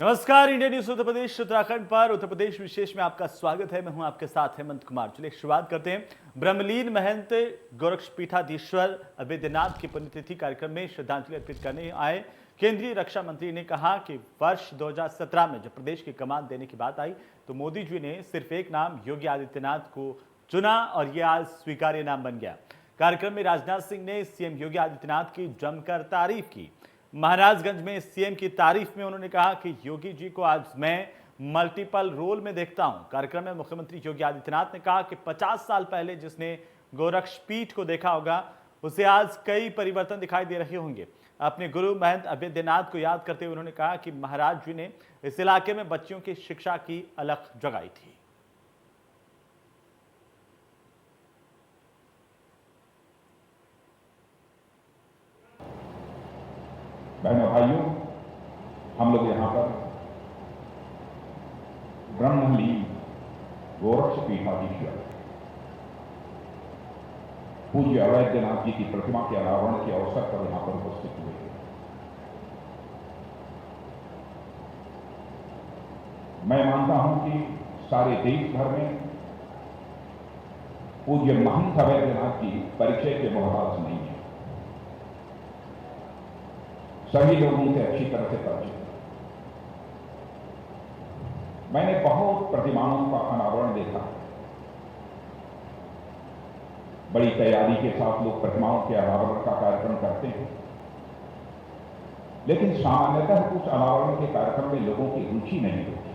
नमस्कार, India news Uttar Pradesh Uttarakhand पर उत्तर प्रदेश विशेष में आपका स्वागत है। मैं हूं आपके साथ हेमंत कुमार। चलिए शुरुआत करते हैं। ब्रह्मलीन महंत गोरक्षपीठाधीश्वर अवैधनाथ की पुण्यतिथि कार्यक्रम में श्रद्धांजलि अर्पित करने आए केंद्रीय रक्षा मंत्री ने कहा कि वर्ष 2017 में जब प्रदेश की कमान देने की बात आई तो मोदी जी ने सिर्फ एक नाम योगी आदित्यनाथ को चुना और यह आज स्वीकार्य नाम बन गया। कार्यक्रम में राजनाथ सिंह ने सीएम योगी आदित्यनाथ की जमकर तारीफ की। महाराजगंज में सीएम की तारीफ में उन्होंने कहा कि योगी जी को आज मैं मल्टीपल रोल में देखता हूं। कार्यक्रम में मुख्यमंत्री योगी आदित्यनाथ ने कहा कि 50 साल पहले जिसने गोरक्षपीठ को देखा होगा उसे आज कई परिवर्तन दिखाई दे रहे होंगे। अपने गुरु महंत अवैधनाथ को याद करते हुए उन्होंने कहा कि महाराज जी ने इस इलाके में बच्चियों की शिक्षा की अलख जगाई थी। बहनों भाइयों, हम लोग यहाँ पर ब्रह्मलीन गोरक्षपीठाधीश्वर पूज्य अवैधनाथ जी की प्रतिमा के अनावरण के अवसर पर यहाँ पर उपस्थित हुए हैं। मैं मानता हूं कि सारे देश भर में पूज्य महंत अवैधनाथ जी परिचय के मोहताज नहीं है। सभी लोगों से अच्छी तरह से परिचित। मैंने बहुत प्रतिमाओं का अनावरण देखा। बड़ी तैयारी के साथ लोग प्रतिमाओं के अनावरण का कार्यक्रम करते हैं, लेकिन सामान्यतः उस अनावरण के कार्यक्रम में लोगों की रुचि नहीं होती।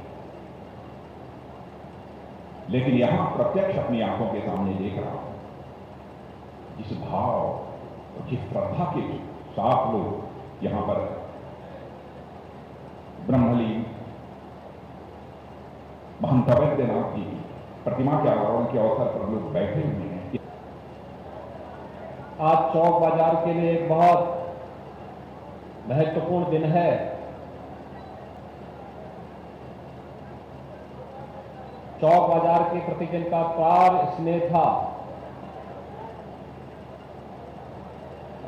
लेकिन यहां प्रत्यक्ष अपनी आंखों के सामने देख रहा हूं जिस भाव और जिस श्रद्धा के साथ लोग यहां पर ब्रह्मलीन महंत अवैधनाथ जी की प्रतिमा के अनावरण के अवसर पर लोग बैठे हुए हैं। आज चौक बाजार के लिए एक बहुत महत्वपूर्ण दिन है। चौक बाजार के प्रति जिनका प्राण स्नेह था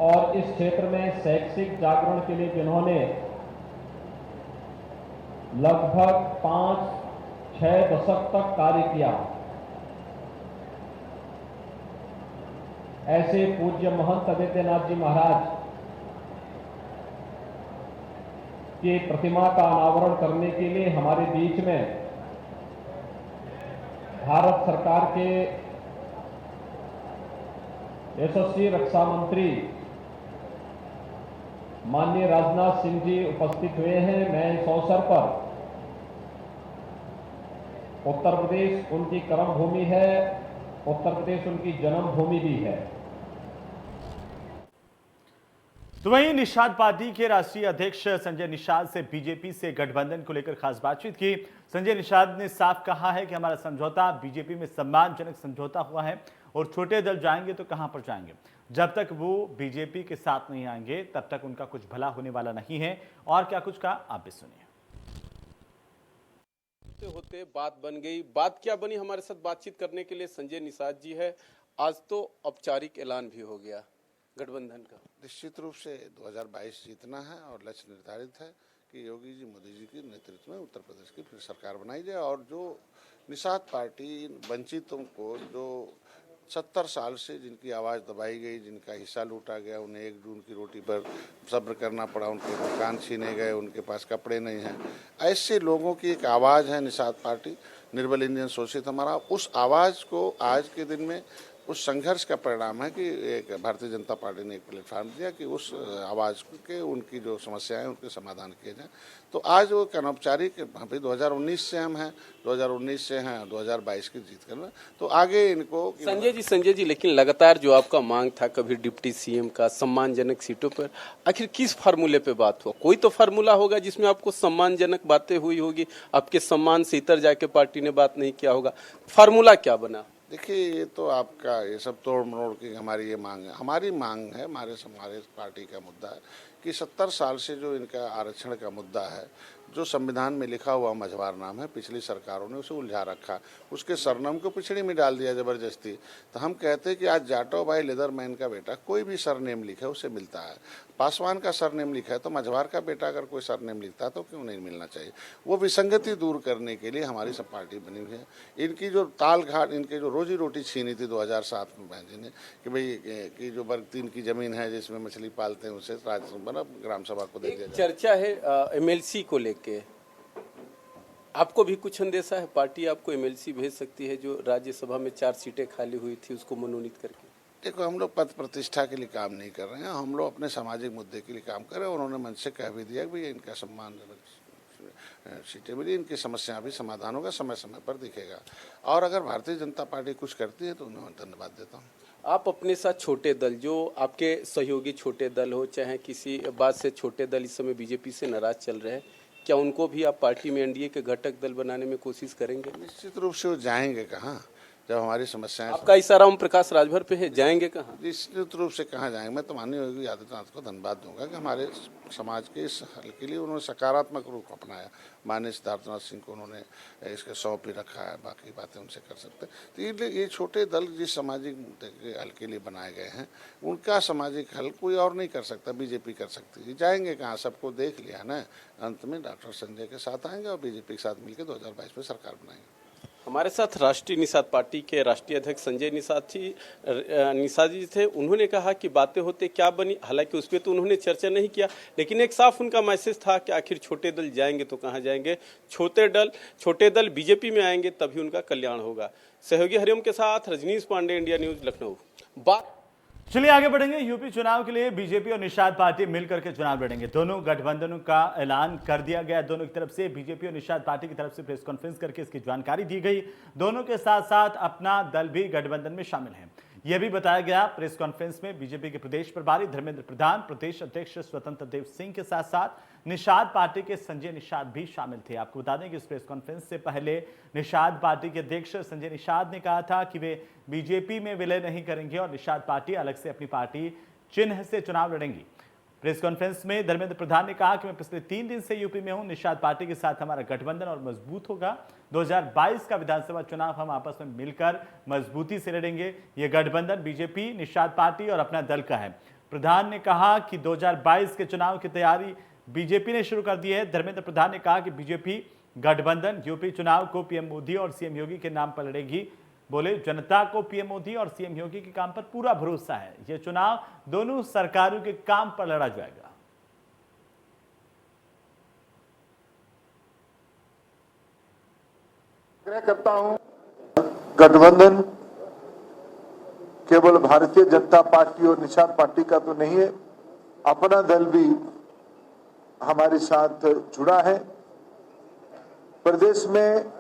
और इस क्षेत्र में शैक्षिक जागरण के लिए जिन्होंने लगभग 5-6 दशक तक कार्य किया, ऐसे पूज्य महंत अवैधनाथ जी महाराज की प्रतिमा का अनावरण करने के लिए हमारे बीच में भारत सरकार के यशस्वी रक्षा मंत्री माननीय राजनाथ सिंह जी उपस्थित हुए हैं। मैं इस अवसर पर उत्तर प्रदेश उनकी कर्म भूमि है, उत्तर प्रदेश उनकी जन्मभूमि भी है। तो वहीं निषाद पार्टी के राष्ट्रीय अध्यक्ष संजय निषाद से बीजेपी से गठबंधन को लेकर खास बातचीत की। संजय निषाद ने साफ कहा है कि हमारा समझौता बीजेपी में सम्मानजनक समझौता हुआ है और छोटे दल जाएंगे तो कहां पर जाएंगे। जब तक वो बीजेपी के साथ नहीं आएंगे तब तक उनका कुछ भला होने वाला नहीं है। और क्या कुछ कहा आप भी सुनिए। होते बात बन गई। बात क्या बनी, हमारे साथ बातचीत करने के लिए संजय निषाद जी है। आज तो औपचारिक ऐलान भी हो गया गठबंधन का। निश्चित रूप से 2022 जीतना है और लक्ष्य निर्धारित है कि योगी जी मोदी जी के नेतृत्व में उत्तर प्रदेश की फिर सरकार बनाई जाए और जो निषाद पार्टी वंचितों को जो 70 साल से जिनकी आवाज़ दबाई गई, जिनका हिस्सा लूटा गया, उन्हें 1 जून की रोटी पर सब्र करना पड़ा, उनके मकान छीने गए, उनके पास कपड़े नहीं हैं, ऐसे लोगों की एक आवाज़ है निषाद पार्टी, निर्बल इंडियन शोषित हमारा। उस आवाज़ को आज के दिन में उस संघर्ष का परिणाम है कि एक भारतीय जनता पार्टी ने एक प्लेटफॉर्म दिया कि उस आवाज़ के उनकी जो समस्याएं हैं उनके समाधान किए जाएं। तो आज वो एक अनौपचारिक, अभी 2019 से हम हैं, 2019 से हैं 2022 की जीत करना, तो आगे इनको संजय जी लेकिन लगातार जो आपका मांग था कभी डिप्टी सीएम का सम्मानजनक सीटों पर, आखिर किस फार्मूले पे बात हुआ? कोई तो फार्मूला होगा जिसमें आपको सम्मानजनक बातें हुई होगी, आपके सम्मान से इतर जाके पार्टी ने बात नहीं किया होगा। फार्मूला क्या बना? देखिए, ये तो आपका ये सब तोड़ मरोड़ की हमारी ये मांग है। हमारी मांग है, हमारे पार्टी का मुद्दा है कि 70 साल से जो इनका आरक्षण का मुद्दा है, जो संविधान में लिखा हुआ मझवार नाम है, पिछली सरकारों ने उसे उलझा रखा, उसके सरनेम को पिछड़ी में डाल दिया ज़बरदस्ती। तो हम कहते हैं कि आज जाटो भाई लेदरमैन का बेटा कोई भी सरनेम लिखे उसे मिलता है। पासवान का सरनेम लिखा है तो मझवार का बेटा अगर कोई सरनेम लिखता है तो क्यों नहीं मिलना चाहिए। वो विसंगति दूर करने के लिए हमारी सब पार्टी बनी हुई है। इनकी जो ताल घाट, इनके जो रोजी रोटी छीनी थी 2007 में बहन जी ने कि भाई कि जो वर्ग 3 की ज़मीन है जिसमें मछली पालते हैं उसे ग्राम सभा को दे दिया जाए। चर्चा है एमएलसी को लेके, आपको भी कुछ अंदेशा है? पार्टी आपको एमएलसी भेज सकती है जो राज्यसभा में 4 सीटें खाली हुई थी उसको मनोनीत करके? देखो, हम लोग पद प्रतिष्ठा के लिए काम नहीं कर रहे हैं, हम लोग अपने सामाजिक मुद्दे के लिए काम कर रहे हैं। उन्होंने मन से कह भी दिया कि भैया इनका सम्मानजनक सीटें मिली, इनकी समस्या भी समाधान होगा, समय समय पर दिखेगा। और अगर भारतीय जनता पार्टी कुछ करती है तो उन्हें धन्यवाद देता हूँ। आप अपने साथ छोटे दल, जो आपके सहयोगी छोटे दल हो चाहे किसी बात से छोटे दल इस समय बीजेपी से नाराज चल रहे हैं, क्या उनको भी आप पार्टी में एनडीए के घटक दल बनाने में कोशिश करेंगे? निश्चित रूप से वो जाएंगे कहाँ जब हमारी समस्याएं। आपका इशारा ओम प्रकाश राजभर पे है, जाएंगे कहाँ? निश्चित रूप से कहाँ जाएंगे। मैं तो माननीय योगी आदित्यनाथ को धन्यवाद दूंगा कि हमारे समाज के इस हल के लिए उन्होंने सकारात्मक रूप अपनाया। माननीय सिद्धार्थनाथ सिंह को उन्होंने इसके 100 पे रखा है, बाकी बातें उनसे कर सकते हैं। तो ये छोटे दल जिस सामाजिक मुद्दे के हल के लिए बनाए गए हैं, उनका सामाजिक हल कोई और नहीं कर सकता, बीजेपी कर सकती है। जाएंगे कहाँ, सबको देख लिया ना। अंत में डॉक्टर संजय के साथ आएंगे और बीजेपी के साथ मिलकर 2022 में सरकार बनाएंगे। हमारे साथ राष्ट्रीय निषाद पार्टी के राष्ट्रीय अध्यक्ष संजय निषाद जी थे। उन्होंने कहा कि बातें होते क्या बनी, हालांकि उस पर तो उन्होंने चर्चा नहीं किया, लेकिन एक साफ उनका मैसेज था कि आखिर छोटे दल जाएंगे तो कहाँ जाएंगे, छोटे दल बीजेपी में आएंगे तभी उनका कल्याण होगा। सहयोगी हरिओम के साथ रजनीश पांडे, इंडिया न्यूज, लखनऊ। चलिए आगे बढ़ेंगे। यूपी चुनाव के लिए बीजेपी और निषाद पार्टी मिलकर के चुनाव लड़ेंगे। दोनों गठबंधनों का ऐलान कर दिया गया। दोनों की तरफ से, बीजेपी और निषाद पार्टी की तरफ से प्रेस कॉन्फ्रेंस करके इसकी जानकारी दी गई। दोनों के साथ साथ अपना दल भी गठबंधन में शामिल है, यह भी बताया गया। प्रेस कॉन्फ्रेंस में बीजेपी के प्रदेश प्रभारी धर्मेंद्र प्रधान, प्रदेश अध्यक्ष स्वतंत्र देव सिंह के साथ साथ निषाद पार्टी के संजय निषाद भी शामिल थे। आपको बता दें कि इस प्रेस कॉन्फ्रेंस से पहले निषाद पार्टी के अध्यक्ष संजय निषाद ने कहा था कि वे बीजेपी में विलय नहीं करेंगे और निषाद पार्टी अलग से अपनी पार्टी चिन्ह से चुनाव लड़ेंगी। प्रेस कॉन्फ्रेंस में धर्मेंद्र प्रधान ने कहा कि मैं पिछले 3 दिन से यूपी में हूं, निषाद पार्टी के साथ हमारा गठबंधन और मजबूत होगा। 2022 का विधानसभा चुनाव हम आपस में मिलकर मजबूती से लड़ेंगे। यह गठबंधन बीजेपी, निषाद पार्टी और अपना दल का है। प्रधान ने कहा कि 2022 के चुनाव की तैयारी बीजेपी ने शुरू कर दी है। धर्मेंद्र प्रधान ने कहा कि बीजेपी गठबंधन यूपी चुनाव को पीएम मोदी और सीएम योगी के नाम पर लड़ेगी। बोले, जनता को पीएम मोदी और सीएम योगी के काम पर पूरा भरोसा है। यह चुनाव दोनों सरकारों के काम पर लड़ा जाएगा। आग्रह करता हूं, गठबंधन केवल भारतीय जनता पार्टी और निषाद पार्टी का तो नहीं है, अपना दल भी हमारे साथ जुड़ा है। प्रदेश में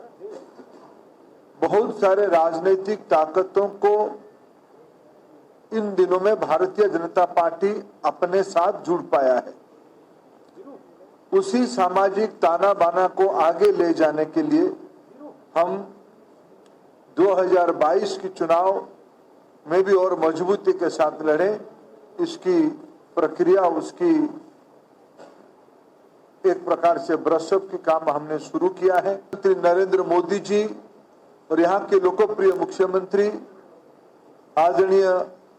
बहुत सारे राजनीतिक ताकतों को इन दिनों में भारतीय जनता पार्टी अपने साथ जुड़ पाया है। उसी सामाजिक ताना बाना को आगे ले जाने के लिए हम 2022 की चुनाव में भी और मजबूती के साथ लड़े। इसकी प्रक्रिया, उसकी एक प्रकार से ब्रशअप की काम हमने शुरू किया है। प्रधानमंत्री नरेंद्र मोदी जी और यहाँ के लोकप्रिय मुख्यमंत्री आदरणीय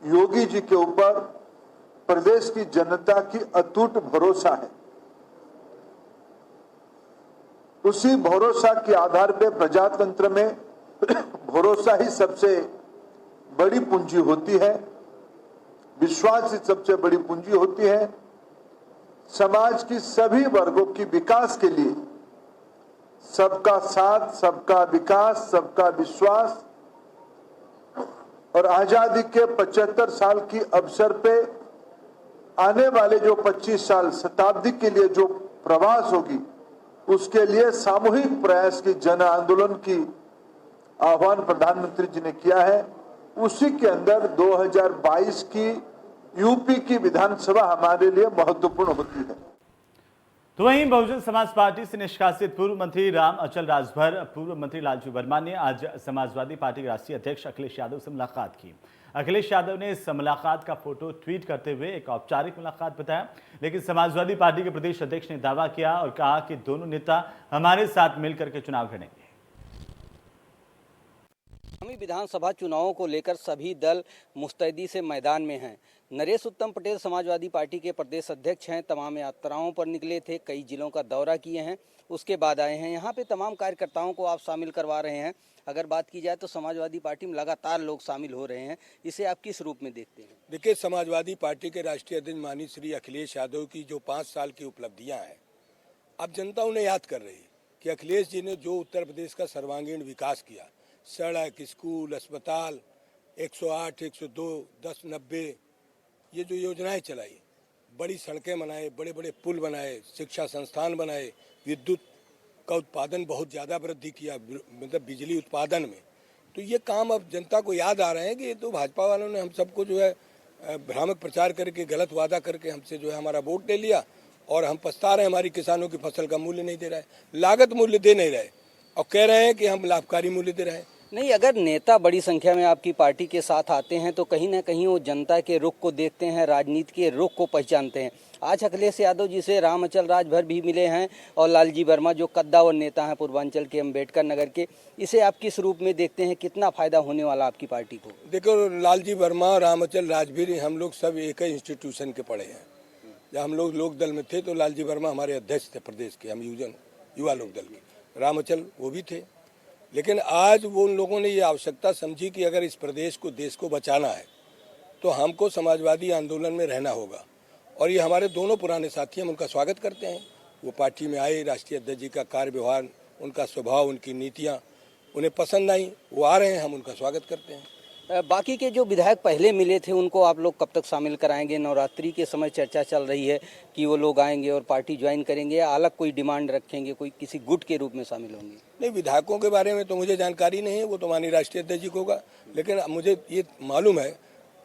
योगी जी के ऊपर प्रदेश की जनता की अटूट भरोसा है। उसी भरोसा के आधार पे प्रजातंत्र में भरोसा ही सबसे बड़ी पूंजी होती है, विश्वास ही सबसे बड़ी पूंजी होती है। समाज की सभी वर्गों की विकास के लिए सबका साथ, सबका विकास, सबका विश्वास और आजादी के 75 साल की अवसर पे आने वाले जो 25 साल शताब्दी के लिए जो प्रवास होगी, उसके लिए सामूहिक प्रयास की जन आंदोलन की आह्वान प्रधानमंत्री जी ने किया है। उसी के अंदर 2022 की यूपी की विधानसभा हमारे लिए महत्वपूर्ण होती है। तो वहीं बहुजन समाज पार्टी से निष्कासित पूर्व मंत्री राम अचल राजभर, पूर्व मंत्री लालजी वर्मा ने आज समाजवादी पार्टी के राष्ट्रीय अध्यक्ष अखिलेश यादव से मुलाकात की। अखिलेश यादव ने इस मुलाकात का फोटो ट्वीट करते हुए एक औपचारिक मुलाकात बताया, लेकिन समाजवादी पार्टी के प्रदेश अध्यक्ष ने दावा किया और कहा कि दोनों नेता हमारे साथ मिलकर के चुनाव लड़ेंगे। आगामी विधानसभा चुनावों को लेकर सभी दल मुस्तैदी से मैदान में हैं। नरेश उत्तम पटेल समाजवादी पार्टी के प्रदेश अध्यक्ष हैं। तमाम यात्राओं पर निकले थे, कई जिलों का दौरा किए हैं, उसके बाद आए हैं। यहाँ पे तमाम कार्यकर्ताओं को आप शामिल करवा रहे हैं। अगर बात की जाए तो समाजवादी पार्टी में लगातार लोग शामिल हो रहे हैं, इसे आप किस रूप में देखते हैं? देखिए, समाजवादी पार्टी के राष्ट्रीय अध्यक्ष माननीय श्री अखिलेश यादव की जो 5 साल की उपलब्धियां हैं, अब जनता उन्हें याद कर रही है कि अखिलेश जी ने जो उत्तर प्रदेश का सर्वांगीण विकास किया, सड़क, स्कूल, अस्पताल, 108, 102, 10, 90 ये जो योजनाएं चलाई, बड़ी सड़कें बनाए, बड़े बड़े पुल बनाए, शिक्षा संस्थान बनाए, विद्युत का उत्पादन बहुत ज़्यादा वृद्धि किया, मतलब बिजली उत्पादन में। तो ये काम अब जनता को याद आ रहे हैं कि ये तो भाजपा वालों ने हम सबको जो है भ्रामक प्रचार करके, गलत वादा करके हमसे जो है हमारा वोट ले लिया और हम पछता रहे हैं। हमारी किसानों की फसल का मूल्य नहीं दे रहा है, लागत मूल्य दे नहीं रहे और कह रहे हैं कि हम लाभकारी मूल्य दे रहे हैं। नहीं, अगर नेता बड़ी संख्या में आपकी पार्टी के साथ आते हैं तो कहीं ना कहीं वो जनता के रुख को देखते हैं, राजनीति के रुख को पहचानते हैं। आज अखिलेश यादव जी से राम अचल राजभर भी मिले हैं और लालजी वर्मा जो कद्दावर नेता हैं पूर्वांचल के, अम्बेडकर नगर के, इसे आप किस रूप में देखते हैं? कितना फायदा होने वाला आपकी पार्टी को? देखो, लालजी वर्मा, राम अचल राजभर, हम लोग सब एक ही इंस्टीट्यूशन के पढ़े हैं। जब हम लोग लोक दल में थे तो लालजी वर्मा हमारे अध्यक्ष थे प्रदेश के, हम युवा लोक दल के। राम अचल वो भी थे, लेकिन आज वो उन लोगों ने ये आवश्यकता समझी कि अगर इस प्रदेश को, देश को बचाना है तो हमको समाजवादी आंदोलन में रहना होगा। और ये हमारे दोनों पुराने साथी, हम उनका स्वागत करते हैं। वो पार्टी में आए, राष्ट्रीय अध्यक्ष जी का कार्य व्यवहार, उनका स्वभाव, उनकी नीतियाँ उन्हें पसंद आई, वो आ रहे हैं, हम उनका स्वागत करते हैं। बाकी के जो विधायक पहले मिले थे उनको आप लोग कब तक शामिल कराएंगे? नवरात्रि के समय चर्चा चल रही है कि वो लोग आएंगे और पार्टी ज्वाइन करेंगे, या अलग कोई डिमांड रखेंगे, कोई किसी गुट के रूप में शामिल होंगे? नहीं, विधायकों के बारे में तो मुझे जानकारी नहीं है, वो तो माननीय राष्ट्रीय अध्यक्ष जी को होगा। लेकिन मुझे ये मालूम है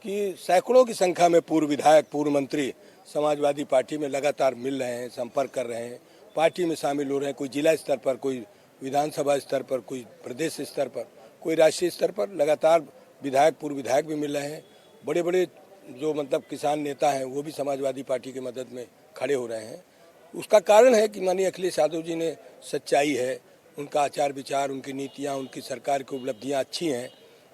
कि सैकड़ों की संख्या में पूर्व विधायक, पूर्व मंत्री समाजवादी पार्टी में लगातार मिल रहे हैं, संपर्क कर रहे हैं, पार्टी में शामिल हो रहे हैं। कोई जिला स्तर पर, कोई विधानसभा स्तर पर, कोई प्रदेश स्तर पर, कोई राष्ट्रीय स्तर पर लगातार विधायक, पूर्व विधायक भी मिल रहे हैं। बड़े बड़े जो मतलब किसान नेता हैं वो भी समाजवादी पार्टी की मदद में खड़े हो रहे हैं। उसका कारण है कि माननीय अखिलेश यादव जी ने सच्चाई है, उनका आचार विचार, उनकी नीतियां, उनकी सरकार की उपलब्धियां अच्छी हैं,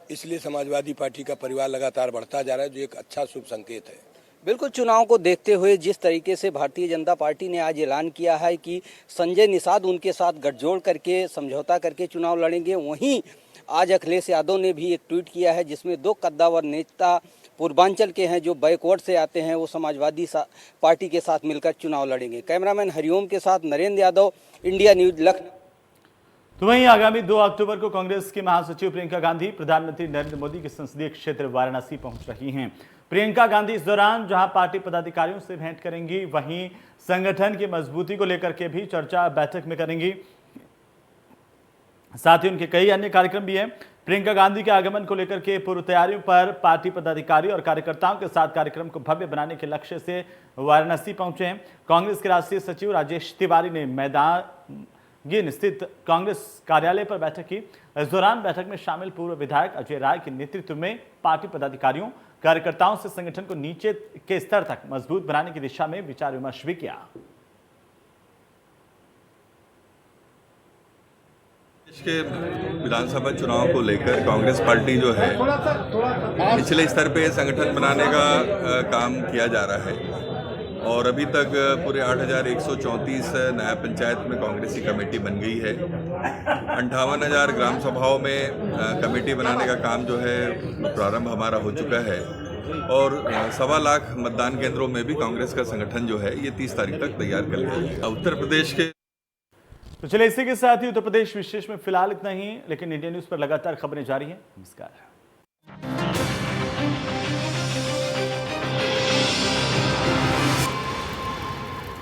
इसलिए समाजवादी पार्टी का परिवार लगातार बढ़ता जा रहा है, जो एक अच्छा शुभ संकेत है। बिल्कुल, चुनाव को देखते हुए जिस तरीके से भारतीय जनता पार्टी ने आज ऐलान किया है कि संजय निषाद उनके साथ गठजोड़ करके, समझौता करके चुनाव लड़ेंगे, वहीं आज अखिलेश यादव ने भी एक ट्वीट किया है जिसमें 2 कद्दावर नेता पूर्वांचल के हैं जो बैकवर्ड से आते हैं, वो समाजवादी पार्टी के साथ मिलकर चुनाव लड़ेंगे। कैमरामैन हरिओम के साथ नरेंद्र यादव, इंडिया न्यूज, लखनऊ। तो वहीं आगामी 2 अक्टूबर को कांग्रेस की महासचिव प्रियंका गांधी प्रधानमंत्री नरेंद्र मोदी के संसदीय क्षेत्र वाराणसी पहुंच रही हैं। प्रियंका गांधी इस दौरान जहां पार्टी पदाधिकारियों से भेंट करेंगी, वहीं संगठन की मजबूती को लेकर के भी चर्चा बैठक में करेंगी। साथ ही उनके कई अन्य कार्यक्रम भी हैं। प्रियंका गांधी के आगमन को लेकर के पूर्व तैयारियों पर पार्टी पदाधिकारी और कार्यकर्ताओं के साथ कार्यक्रम को भव्य बनाने के लक्ष्य से वाराणसी पहुंचे हैं। कांग्रेस के राष्ट्रीय सचिव राजेश तिवारी ने मैदान स्थित कांग्रेस कार्यालय पर बैठक की। इस दौरान बैठक में शामिल पूर्व विधायक अजय राय के नेतृत्व में पार्टी पदाधिकारियों, कार्यकर्ताओं से संगठन को नीचे के स्तर तक मजबूत बनाने की दिशा में विचार विमर्श भी किया। देश के विधानसभा चुनाव को लेकर कांग्रेस पार्टी जो है निचले स्तर पे संगठन बनाने का काम किया जा रहा है और अभी तक पूरे 8,134 नया पंचायत में कांग्रेसी कमेटी बन गई है। 58,000 ग्राम सभाओं में कमेटी बनाने का काम जो है प्रारंभ हमारा हो चुका है और 1.25 लाख मतदान केंद्रों में भी कांग्रेस का संगठन जो है ये 30 तारीख तक तैयार कर लिया है। उत्तर प्रदेश के तो चलिए इसी के साथ ही उत्तर प्रदेश विशेष में फिलहाल इतना ही, लेकिन इंडिया न्यूज पर लगातार खबरें जारी हैं। नमस्कार।